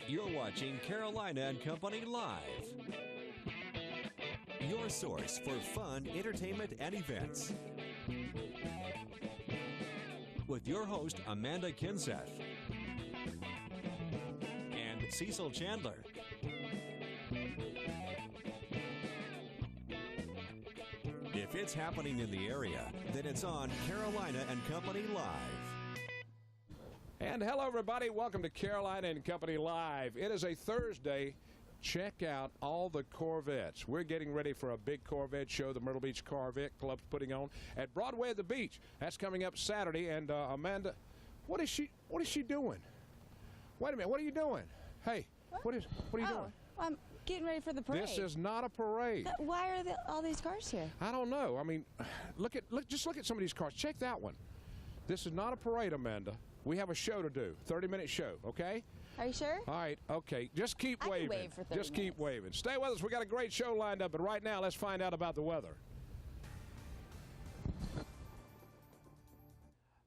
You're watching Carolina and Company Live. Your source for fun, entertainment, and events. With your host, Amanda Kinseth. And Cecil Chandler. If it's happening in the area, then it's on Carolina and Company Live. And hello, everybody. Welcome to Carolina and Company Live. It is a Thursday. Check out all the Corvettes. We're getting ready for a big Corvette show the Myrtle Beach Corvette Club's putting on at Broadway at the Beach. That's coming up Saturday. And Amanda, what is she doing? Wait a minute. What are you doing? Hey, what are you doing? I'm getting ready for the parade. This is not a parade. Why are all these cars here? I don't know. I mean, just look at some of these cars. Check that one. This is not a parade, Amanda. We have a show to do, 30-minute show, okay? Are you sure? All right, okay. Just keep waving. I can wave for 30 Just keep minutes. waving. Stay with us. We got a great show lined up, but right now, let's find out about the weather.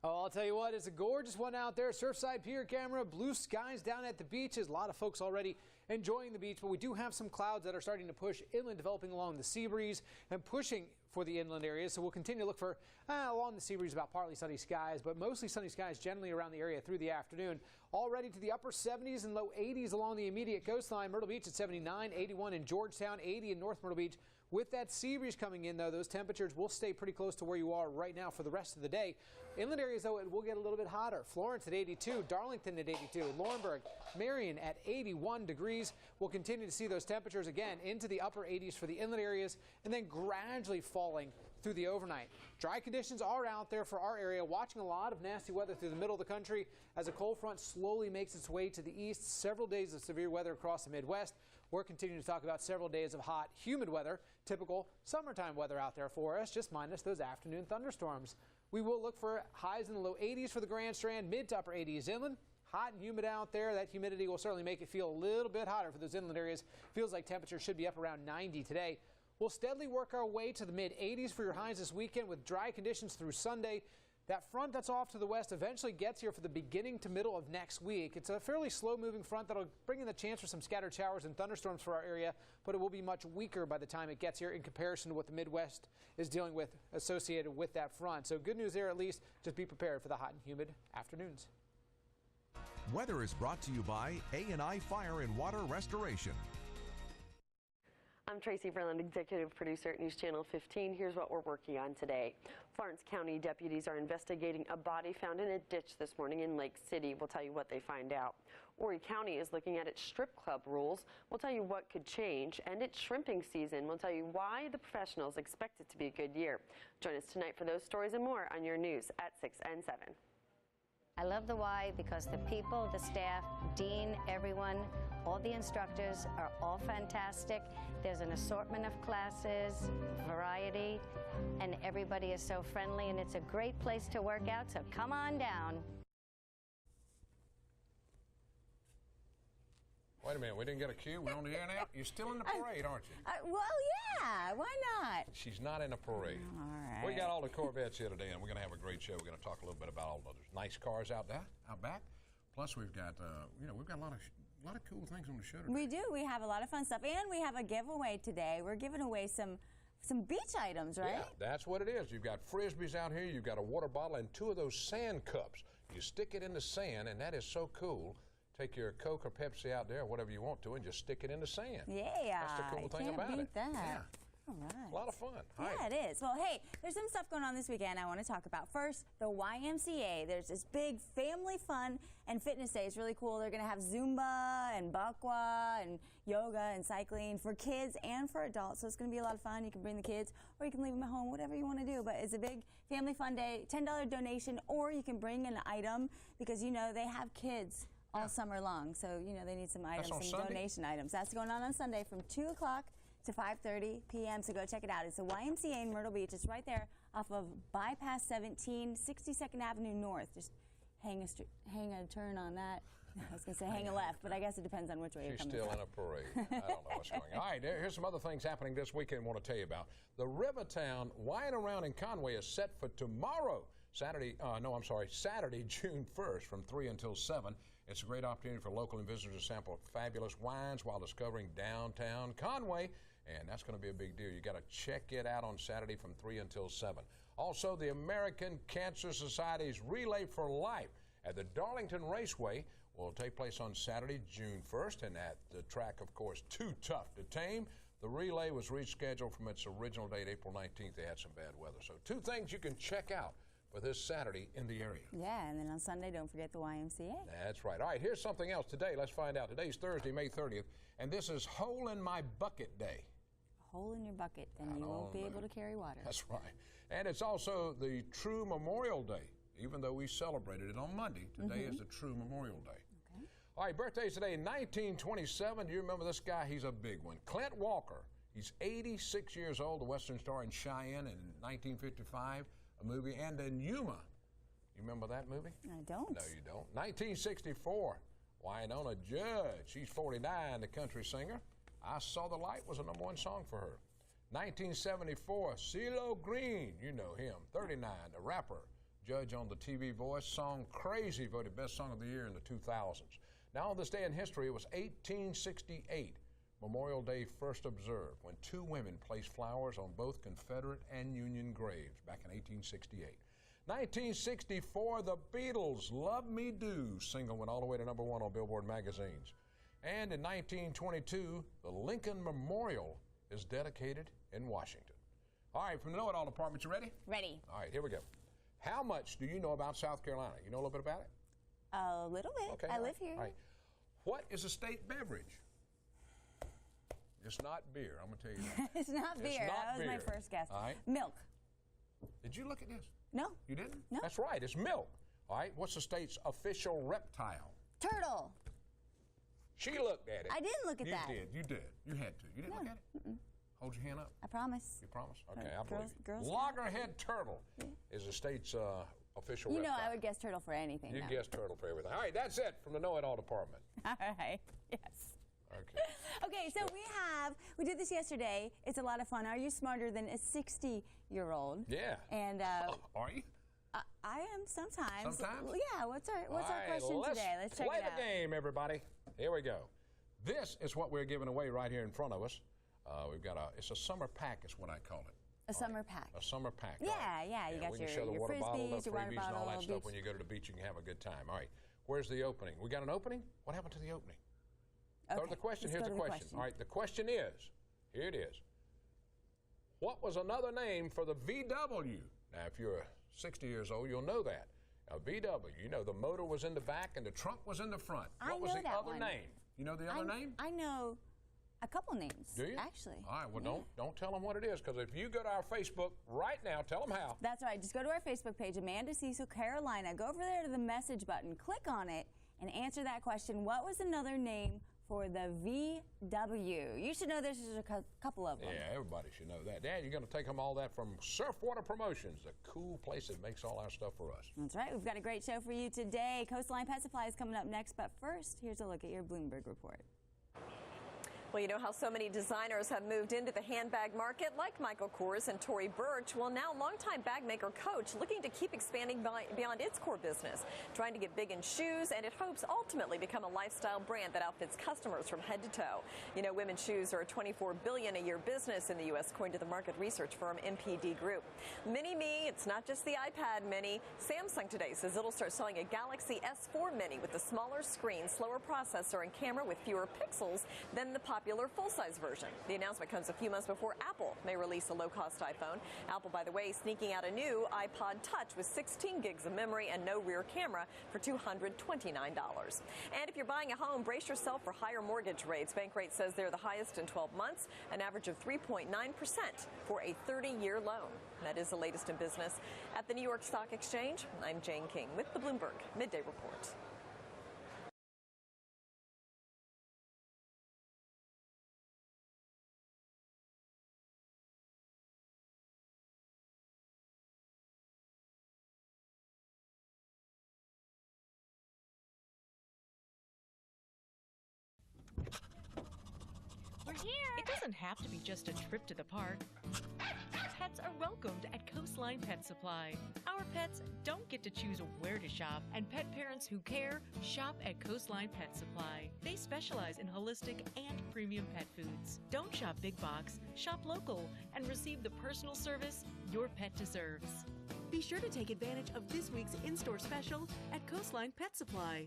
Oh, I'll tell you what, it's a gorgeous one out there. Surfside Pier camera, blue skies down at the beaches. A lot of folks already enjoying the beach, but we do have some clouds that are starting to push inland, developing along the sea breeze and pushing for the inland areas. So we'll continue to look for along the sea breeze about partly sunny skies, but mostly sunny skies generally around the area through the afternoon. Already to the upper 70s and low 80s along the immediate coastline. Myrtle Beach at 79, 81 in Georgetown, 80 in North Myrtle Beach. With that sea breeze coming in, though, those temperatures will stay pretty close to where you are right now for the rest of the day. Inland areas, though, it will get a little bit hotter. Florence at 82, Darlington at 82, Laurinburg, Marion at 81 degrees. We'll continue to see those temperatures again into the upper 80s for the inland areas and then gradually falling through the overnight. Dry conditions are out there for our area, watching a lot of nasty weather through the middle of the country as a cold front slowly makes its way to the east. Several days of severe weather across the Midwest. We're continuing to talk about several days of hot, humid weather, typical summertime weather out there for us, just minus those afternoon thunderstorms. We will look for highs in the low 80s for the Grand Strand, mid to upper 80s inland. Hot and humid out there. That humidity will certainly make it feel a little bit hotter for those inland areas. Feels like temperatures should be up around 90 today. We'll steadily work our way to the mid-80s for your highs this weekend with dry conditions through Sunday. That front that's off to the west eventually gets here for the beginning to middle of next week. It's a fairly slow-moving front that'll bring in the chance for some scattered showers and thunderstorms for our area, but it will be much weaker by the time it gets here in comparison to what the Midwest is dealing with associated with that front. So good news there at least. Just be prepared for the hot and humid afternoons. Weather is brought to you by A&I Fire and Water Restoration. I'm Tracy Verland, Executive Producer at News Channel 15. Here's what we're working on today. Florence County deputies are investigating a body found in a ditch this morning in Lake City. We'll tell you what they find out. Horry County is looking at its strip club rules. We'll tell you what could change. And it's shrimping season. We'll tell you why the professionals expect it to be a good year. Join us tonight for those stories and more on your news at 6 and 7. I love the Y because the people, the staff, dean, everyone, all the instructors are all fantastic. There's an assortment of classes, variety, and everybody is so friendly, and it's a great place to work out, so come on down. Wait a minute, we didn't get a cue. We're on the air now. You're still in the parade, aren't you? Well, yeah. Why not? She's not in a parade. All right. We got all the Corvettes here today, and we're going to have a great show. We're going to talk a little bit about all those nice cars out back. Plus, we've got we've got a lot of cool things on the show today. We do. We have a lot of fun stuff, and we have a giveaway today. We're giving away some beach items, right? Yeah, that's what it is. You've got frisbees out here. You've got a water bottle and 2 of those sand cups. You stick it in the sand, and that is so cool. Take your Coke or Pepsi out there, whatever you want to, and just stick it in the sand. Yeah. That's the cool thing about it. Can't beat that. Yeah. All right. A lot of fun. Yeah, it is. Well, hey, there's some stuff going on this weekend I want to talk about. First, the YMCA. There's this big family fun and fitness day. It's really cool. They're going to have Zumba and Bakwa and yoga and cycling for kids and for adults. So it's going to be a lot of fun. You can bring the kids or you can leave them at home, whatever you want to do. But it's a big family fun day, $10 donation, or you can bring an item because, you know, they have kids all summer long. So, you know, they need some items, some donation items. That's going on Sunday from 2 o'clock to 5:30 p.m. So go check it out. It's the YMCA in Myrtle Beach. It's right there off of Bypass 17, 62nd Avenue North. Just hang a turn on that. I was going to say hang a left, but I guess it depends on which way you're coming from. She's still in a parade. I don't know what's going on. All right, here's some other things happening this weekend I want to tell you about. The Rivertown Wine Around in Conway is set for tomorrow. Saturday, June 1st from 3 until 7. It's a great opportunity for local and visitors to sample fabulous wines while discovering downtown Conway, and that's going to be a big deal. You got to check it out on Saturday from 3 until 7. Also, the American Cancer Society's Relay for Life at the Darlington Raceway will take place on Saturday, June 1st, and at the track, of course, Too Tough to Tame. The relay was rescheduled from its original date, April 19th. They had some bad weather. So 2 things you can check out for this Saturday in the area. Yeah, and then on Sunday, don't forget the YMCA. That's right. All right, here's something else today. Let's find out. Today's Thursday, May 30th, and this is Hole in My Bucket Day. A hole in your bucket, then you won't be able to carry water. That's right. And it's also the True Memorial Day. Even though we celebrated it on Monday, today is the True Memorial Day. Okay. All right, birthdays today in 1927. Do you remember this guy? He's a big one. Clint Walker. He's 86 years old, the Western star in Cheyenne in 1955, a movie, and then Yuma. You remember that movie? I don't. No, you don't. 1964, Wynonna Judd. She's 49, the country singer. I Saw the Light was a #1 song for her. 1974, CeeLo Green. You know him. 39, the rapper. Judge on the TV Voice. Song Crazy voted best song of the year in the 2000s. Now on this day in history, it was 1868. Memorial Day first observed when 2 women placed flowers on both Confederate and Union graves back in 1868. 1964, the Beatles' Love Me Do single went all the way to #1 on Billboard magazines. And in 1922, the Lincoln Memorial is dedicated in Washington. All right, from the Know It All department, you ready? Ready. All right, here we go. How much do you know about South Carolina? You know a little bit about it? A little bit. Okay. I live here. All right. What is a state beverage? It's not beer, I'm going to tell you that. It's not beer. That was my first guess. All right. Milk. Did you look at this? No. You didn't? No. That's right, it's milk. All right, what's the state's official reptile? Turtle. She looked at it. I didn't look at that. You did. You had to. You didn't look at it? Hold your hand up. I promise. You promise? Okay, Or I believe Girls you. Loggerhead turtle is the state's official You reptile. know I would guess turtle for anything. You now. guess turtle for everything. All right, that's it from the Know It All department. All right. Yes. Okay. Okay, so we did this yesterday. It's a lot of fun. Are you smarter than a 60-year-old? Yeah. And Are you? I am sometimes. Sometimes? Yeah. What's our question today? Let's check it out. Play the game, everybody. Here we go. This is what we're giving away right here in front of us. We've got it's a summer pack is what I call it. A summer pack. A summer pack. Yeah, right. yeah. You got we your can show the water bottle, frisbees, the your water freebies, and all bottle, that stuff. beach. When you go to the beach, you can have a good time. All right. Where's the opening? We got an opening? What happened to the opening? Okay, The question. let's Here's go the to question. All right. The question is, here it is. What was another name for the VW? Now, if you're 60 years old, you'll know that. A VW, you know, the motor was in the back and the trunk was in the front. What was the other name? You know the other name? I know a couple names. Do you? Actually. All right, well, don't tell them what it is, because if you go to our Facebook right now, tell them how. That's right. Just go to our Facebook page, Amanda Cecil Carolina. Go over there to the message button, click on it, and answer that question. What was another name for the VW? You should know there's just a couple of them. Yeah, everybody should know that. Dad, you're going to take them all that from Surfwater Promotions, the cool place that makes all our stuff for us. That's right. We've got a great show for you today. Coastline Pet Supply is coming up next, but first, here's a look at your Bloomberg report. Well, you know how so many designers have moved into the handbag market, like Michael Kors and Tory Burch. Well, now longtime bag maker Coach looking to keep expanding beyond its core business, trying to get big in shoes, and it hopes ultimately become a lifestyle brand that outfits customers from head to toe. You know, women's shoes are a $24 billion a year business in the U.S., according to the market research firm MPD Group. Mini Me, it's not just the iPad Mini. Samsung today says it'll start selling a Galaxy S4 Mini with a smaller screen, slower processor, and camera with fewer pixels than the popular full-size version. The announcement comes a few months before Apple may release a low-cost iPhone. Apple, by the way, sneaking out a new iPod Touch with 16 gigs of memory and no rear camera for $229. And if you're buying a home, brace yourself for higher mortgage rates. Bankrate says they're the highest in 12 months, an average of 3.9% for a 30-year loan. That is the latest in business. At the New York Stock Exchange, I'm Jane King with the Bloomberg Midday Report. here. It doesn't have to be just a trip to the park. Pets are welcomed at Coastline Pet Supply. Our pets don't get to choose where to shop, and pet parents who care shop at Coastline Pet Supply. They specialize in holistic and premium pet foods. Don't shop big box, shop local, and receive the personal service your pet deserves. Be sure to take advantage of this week's in-store special at Coastline Pet Supply.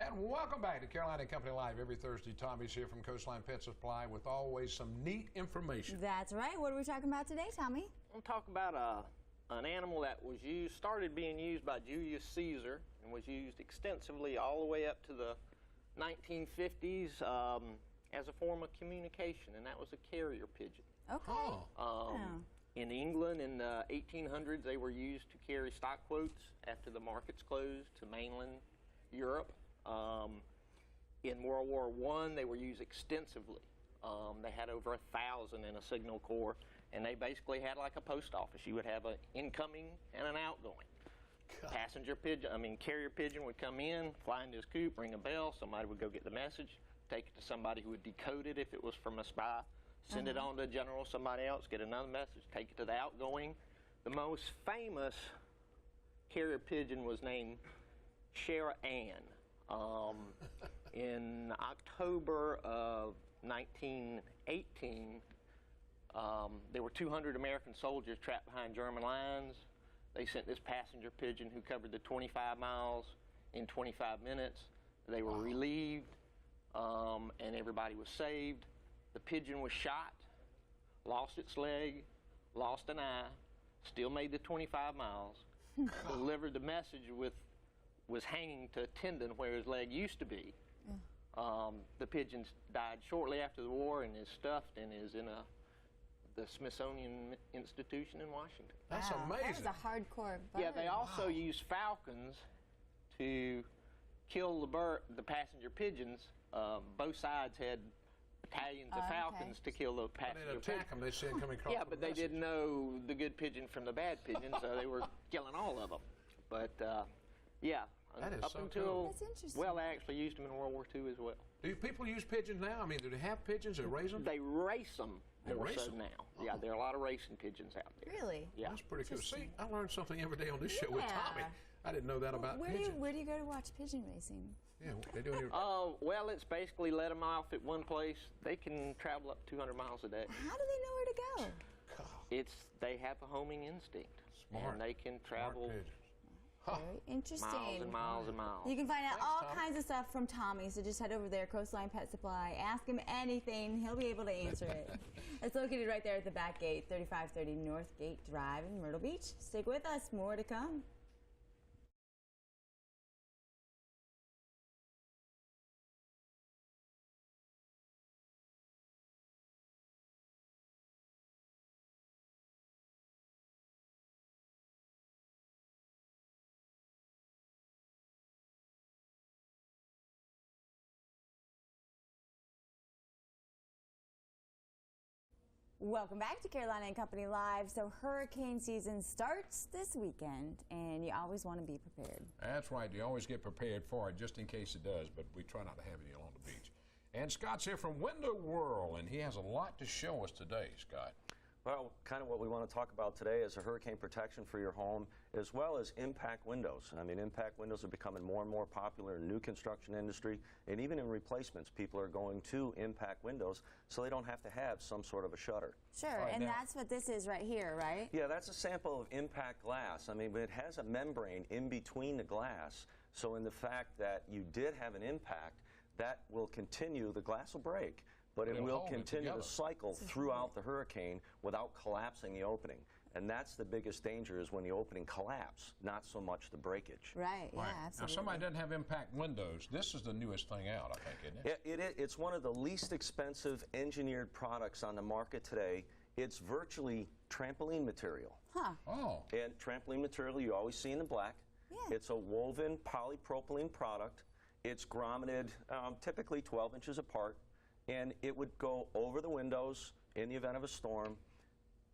And welcome back to Carolina and Company Live. Every Thursday, Tommy's here from Coastline Pet Supply with always some neat information. That's right. What are we talking about today, Tommy? I'm talking about an animal that was started being used by Julius Caesar and was used extensively all the way up to the 1950s as a form of communication, and that was a carrier pigeon. Okay. In England in the 1800s, they were used to carry stock quotes after the markets closed to mainland Europe. In World War I, they were used extensively. They had over 1,000 in a signal corps, and they basically had like a post office. You would have an incoming and an outgoing. Passenger pigeon, carrier pigeon would come in, fly into his coop, ring a bell, somebody would go get the message, take it to somebody who would decode it if it was from a spy, send it on to a general, somebody else, get another message, take it to the outgoing. The most famous carrier pigeon was named Shara Ann. In October of 1918, there were 200 American soldiers trapped behind German lines. They sent this passenger pigeon who covered the 25 miles in 25 minutes. They were relieved, and everybody was saved. The pigeon was shot, lost its leg, lost an eye, still made the 25 miles, delivered the message was hanging to a tendon where his leg used to be. The pigeon died shortly after the war and is stuffed and is in the Smithsonian Institution in Washington. That's amazing. That was a hardcore bird. Yeah, they also use falcons to kill the passenger pigeons. Both sides had battalions of falcons to kill the passenger pigeons. They attack them, they see them coming across. Yeah, but they didn't know the good pigeon from the bad pigeon, so they were killing all of them. But yeah, up until, well, they actually used them in World War II as well. Do people use pigeons now? Do they have pigeons that raise them? They race them more so now. Oh. Yeah, there are a lot of racing pigeons out there. Really? Yeah. That's pretty cool. See, I learned something every day on this show with Tommy. I didn't know that about pigeons. Where do you go to watch pigeon racing? Yeah, they do it. Well, it's basically let them off at one place. They can travel up 200 miles a day. How do they know where to go? They have a homing instinct. Smart. And they can travel Very interesting. miles and miles and miles. You can find out all kinds of stuff from Tommy, so just head over there, Coastline Pet Supply. Ask him anything. He'll be able to answer it. It's located right there at the back gate, 3530 North Gate Drive in Myrtle Beach. Stick with us. More to come. Welcome back to Carolina and Company Live. So hurricane season starts this weekend, and you always want to be prepared. That's right. You always get prepared for it just in case it does, but we try not to have any along the beach. And Scott's here from Window World, and he has a lot to show us today, Scott. Well, kind of what we want to talk about today is a hurricane protection for your home, as well as impact windows. Impact windows are becoming more and more popular in new construction industry, and even in replacements, people are going to impact windows so they don't have to have some sort of a shutter. Sure, and that's what this is right here, right? Yeah, that's a sample of impact glass. It has a membrane in between the glass, so in the fact that you did have an impact, that will continue, the glass will break, but it will continue to cycle throughout the hurricane without collapsing the opening. And that's the biggest danger, is when the opening collapses, not so much the breakage. Right, yeah, absolutely. Now, somebody doesn't have impact windows. This is the newest thing out, I think, isn't it? It's one of the least expensive engineered products on the market today. It's virtually trampoline material. Huh. Oh. And trampoline material you always see in the black. Yeah. It's a woven polypropylene product. It's grommeted typically 12 inches apart, and it would go over the windows in the event of a storm.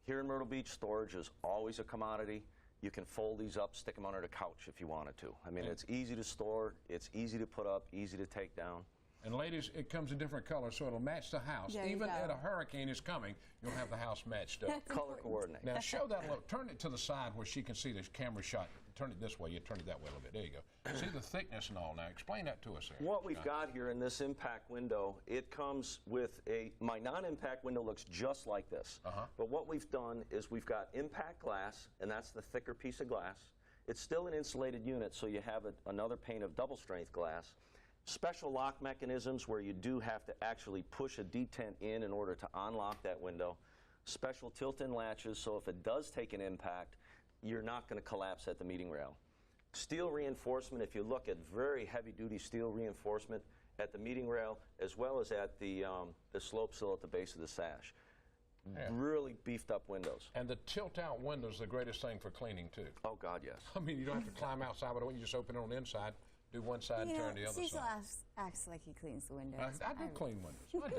Here in Myrtle Beach, storage is always a commodity. You can fold these up, stick them under the couch if you wanted to. It's easy to store, it's easy to put up, easy to take down. And ladies, it comes in different colors, so it'll match the house. There you Even go. at a hurricane is coming, you'll have the house matched up. Color coordinate. Now show that a little. Turn it to the side where she can see this camera shot. Turn it this way. You turn it that way a little bit. There you go. See the thickness and all. Now explain that to us there. What we've got here in this impact window, it comes with my non-impact window looks just like this. But what we've done is we've got impact glass, and that's the thicker piece of glass. It's still an insulated unit, so you have another pane of double strength glass. Special lock mechanisms where you do have to actually push a detent in order to unlock that window. Special tilt-in latches, so if it does take an impact, you're not going to collapse at the meeting rail. Steel reinforcement, if you look at very heavy-duty steel reinforcement at the meeting rail, as well as at the slope sill at the base of the sash. Yeah. Really beefed up windows. And the tilt-out window's the greatest thing for cleaning, too. Oh, God, yes. I mean, you don't have to climb outside, but when you just open it on the inside, do one side and turn the other Cecil side. acts like he cleans the windows. I do clean windows. I do.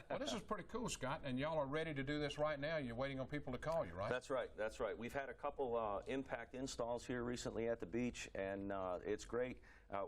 Well, this is pretty cool, Scott, and y'all are ready to do this right now. You're waiting on people to call you, right? That's right. That's right. We've had a couple impact installs here recently at the beach, and it's great.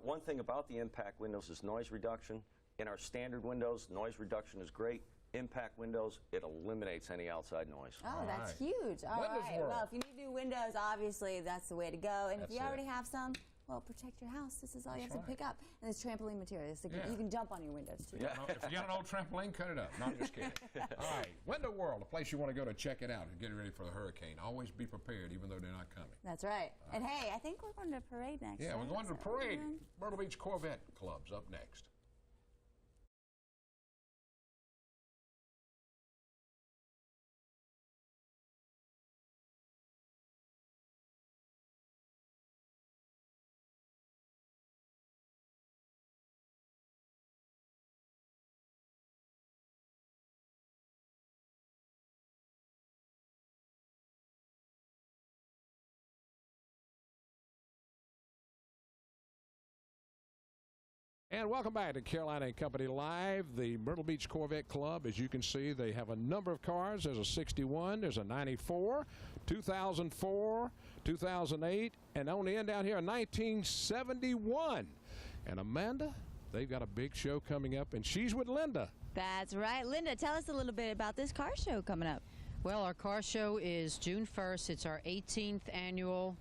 One thing about the impact windows is noise reduction. In our standard windows, noise reduction is great. Impact windows, it eliminates any outside noise. Oh, that's huge. All right. Well, if you need new windows, obviously that's the way to go. And if you already have some, well, protect your house. This is all you have to pick up. And it's trampoline material. So you can jump on your windows, too. Yeah. If you got an old trampoline, cut it up. No, I'm just kidding. All right. Window World, a place you want to go to check it out and get ready for the hurricane. Always be prepared, even though they're not coming. That's right. And, hey, I think we're going to parade next. Yeah, we're going to the parade. Myrtle Beach Corvette Club's up next. And welcome back to Carolina and Company Live, the Myrtle Beach Corvette Club. As you can see, they have a number of cars. There's a 61, there's a 94, 2004, 2008, and on the end down here, a 1971. And Amanda, they've got a big show coming up, and she's with Linda. That's right. Linda, tell us a little bit about this car show coming up. Well, our car show is June 1st. It's our 18th annual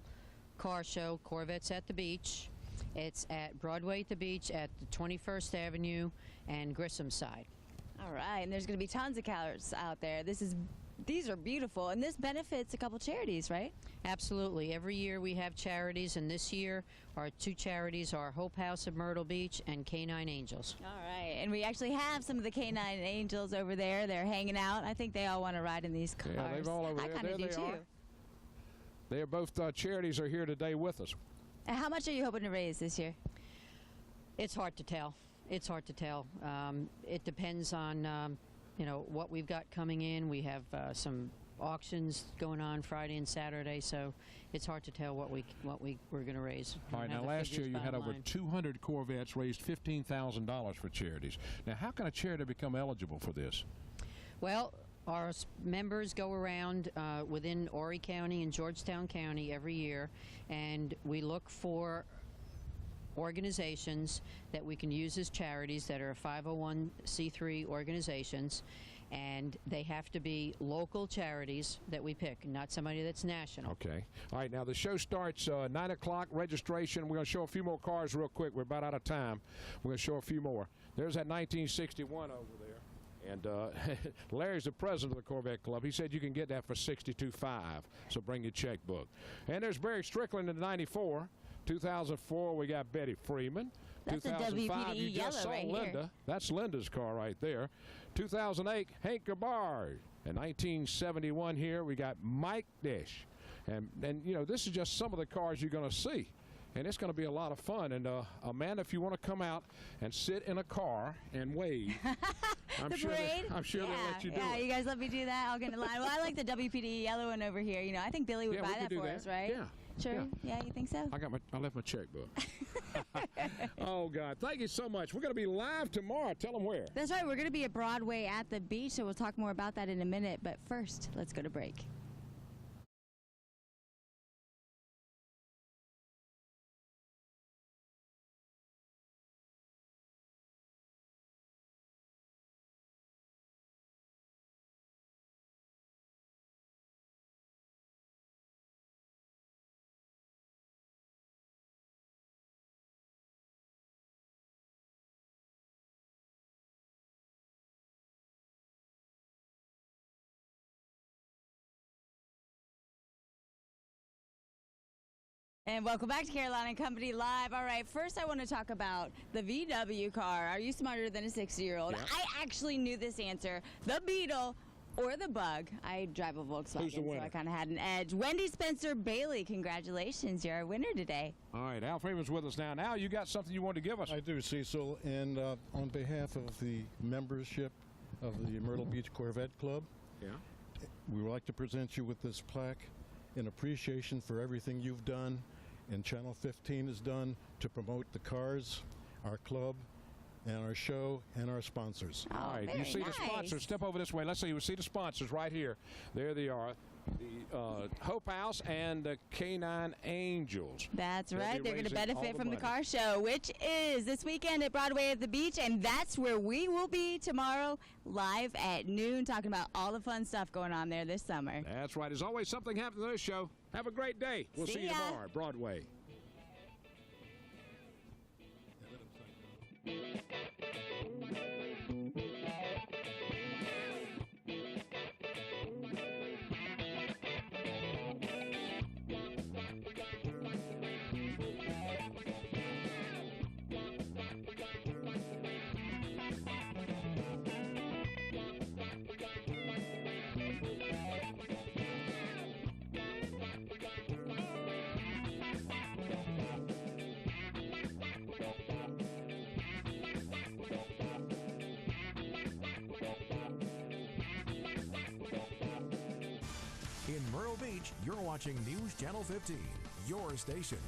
car show, Corvettes at the Beach. It's at Broadway at the Beach at the 21st Avenue and Grissom side. All right, and there's going to be tons of cars out there. These are beautiful, and this benefits a couple charities, right? Absolutely. Every year we have charities, and this year our two charities are Hope House of Myrtle Beach and Canine Angels. All right, and we actually have some of the Canine Angels over there. They're hanging out. I think they all want to ride in these cars. Yeah, they're all over there. I kind of do, too. They're both charities are here today with us. And how much are you hoping to raise this year? It's hard to tell. It's hard to tell. It depends on, what we've got coming in. We have some auctions going on Friday and Saturday, so it's hard to tell what we're going to raise. All right, now last year you had over 200 Corvettes, raised $15,000 for charities. Now, how can a charity become eligible for this? Well, our members go around within Horry County and Georgetown County every year, and we look for organizations that we can use as charities that are 501c3 organizations, and they have to be local charities that we pick, not somebody that's national. Okay. All right, now the show starts 9 o'clock, registration. We're going to show a few more cars real quick. We're about out of time. We're going to show a few more. There's that 1961 over there. And Larry's the president of the Corvette Club. He said you can get that for $62,500, so bring your checkbook. And there's Barry Strickland in the 94. 2004, we got Betty Freeman. That's 2005, WPDE you just saw right Linda. Here. That's Linda's car right there. 2008, Hank Gabard. In 1971 here, we got Mike Dish. And this is just some of the cars you're going to see. And it's going to be a lot of fun. And Amanda, if you want to come out and sit in a car and wave, I'm sure they'll let you do it. Yeah, you guys let me do that. I'll get in line. Well, I like the WPD yellow one over here. I think Billy would buy that for us, right? Yeah. Sure. Yeah, you think so? I left my checkbook. Oh God! Thank you so much. We're going to be live tomorrow. Tell them where. That's right. We're going to be at Broadway at the beach, so we'll talk more about that in a minute. But first, let's go to break. And welcome back to Carolina and Company Live. All right, first I want to talk about the VW car. Are you smarter than a 60-year-old? Yeah. I actually knew this answer. The Beetle or the Bug. I drive a Volkswagen, Who's the winner? so I kind of had an edge. Wendy Spencer Bailey, congratulations. You're our winner today. All right, Al Freeman's with us now. Now you got something you want to give us. I do, Cecil, and on behalf of the membership of the Myrtle Beach Corvette Club, we would like to present you with this plaque in appreciation for everything you've done and Channel 15 has done to promote the cars, our club, and our show, and our sponsors. All right, you see the sponsors. Step over this way. Let's see. You see the sponsors right here. There they are. The Hope House and the Canine Angels. That's They'll right. be They're going to raising all benefit from the money. car show, which is this weekend at Broadway at the Beach, and that's where we will be tomorrow live at noon talking about all the fun stuff going on there this summer. That's right. There's always something happening to this show. Have a great day. We'll see you ya. tomorrow at Broadway. In Myrtle Beach, you're watching News Channel 15, your station.